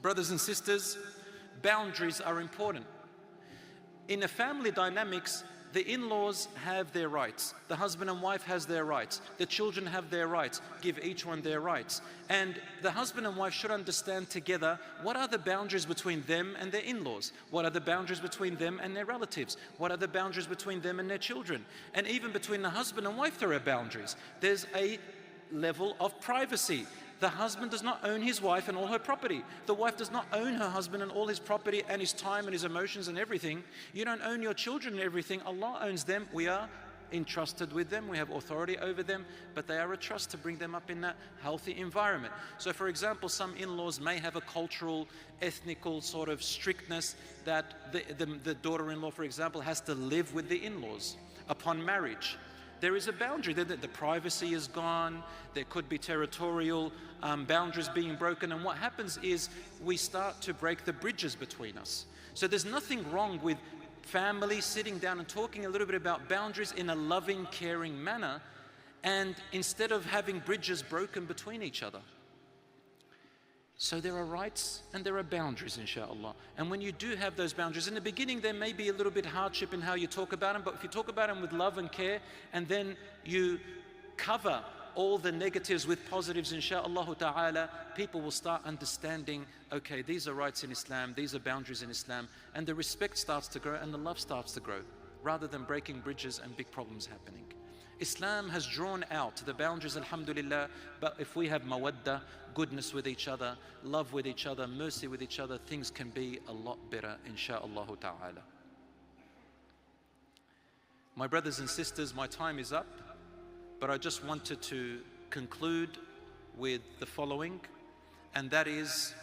Brothers and sisters, boundaries are important. In a family dynamics, the in-laws have their rights. The husband and wife has their rights. The children have their rights. Give each one their rights. And the husband and wife should understand together what are the boundaries between them and their in-laws. What are the boundaries between them and their relatives? What are the boundaries between them and their children? And even between the husband and wife there are boundaries. There's a level of privacy. The husband does not own his wife and all her property. The wife does not own her husband and all his property and his time and his emotions and everything. You don't own your children and everything. Allah owns them. We are entrusted with them. We have authority over them, but they are a trust to bring them up in a healthy environment. So for example, some in-laws may have a cultural, ethnical sort of strictness that the daughter-in-law, for example, has to live with the in-laws upon marriage. There is a boundary. The privacy is gone. There could be territorial boundaries being broken. And what happens is we start to break the bridges between us. So there's nothing wrong with family sitting down and talking a little bit about boundaries in a loving, caring manner, and instead of having bridges broken between each other. So there are rights and there are boundaries, inshallah. And when you do have those boundaries, in the beginning there may be a little bit hardship in how you talk about them, but if you talk about them with love and care, and then you cover all the negatives with positives, inshallah ta'ala, people will start understanding, okay, these are rights in Islam, these are boundaries in Islam, and the respect starts to grow and the love starts to grow, rather than breaking bridges and big problems happening. Islam has drawn out the boundaries, alhamdulillah, but if we have mawadda, goodness with each other, love with each other, mercy with each other, things can be a lot better, insha'Allah ta'ala. My brothers and sisters, my time is up, but I just wanted to conclude with the following, and that is,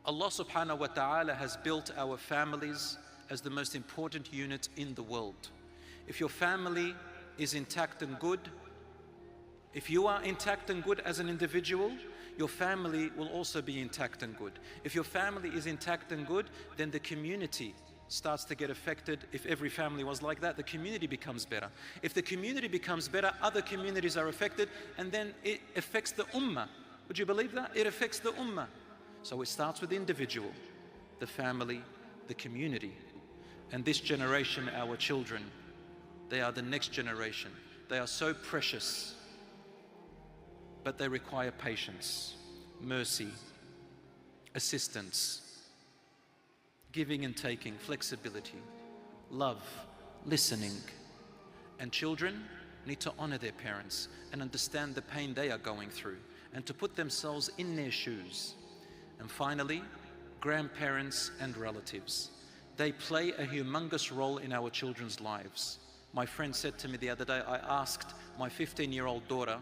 Allah subhanahu wa ta'ala has built our families as the most important unit in the world. If your family is intact and good, if you are intact and good as an individual, your family will also be intact and good. If your family is intact and good, then the community starts to get affected. If every family was like that, the community becomes better. If the community becomes better, other communities are affected, and then it affects the ummah. Would you believe that? It affects the ummah. So it starts with the individual, the family, the community, and this generation, our children. They are the next generation. They are so precious, but they require patience, mercy, assistance, giving and taking, flexibility, love, listening. And children need to honor their parents and understand the pain they are going through and to put themselves in their shoes. And finally, grandparents and relatives. They play a humongous role in our children's lives. My friend said to me the other day, I asked my 15-year-old daughter,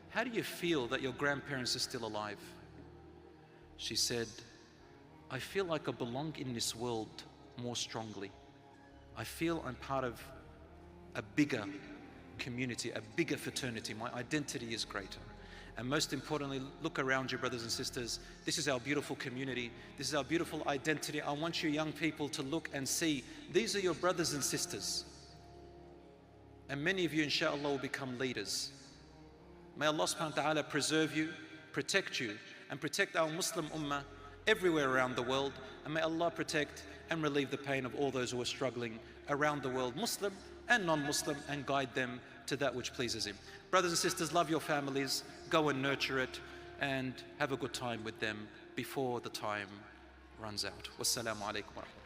how do you feel that your grandparents are still alive? She said, I feel like I belong in this world more strongly. I feel I'm part of a bigger community, a bigger fraternity. My identity is greater. And most importantly, look around you, brothers and sisters. This is our beautiful community. This is our beautiful identity. I want you young people to look and see, these are your brothers and sisters. And many of you, inshallah, will become leaders. May Allah subhanahu wa ta'ala preserve you, protect you, and protect our Muslim ummah everywhere around the world. And may Allah protect and relieve the pain of all those who are struggling around the world, Muslim and non-Muslim, and guide them to that which pleases Him. Brothers and sisters, love your families, go and nurture it, and have a good time with them before the time runs out. Wassalamu alaikum wa rahmatullahi.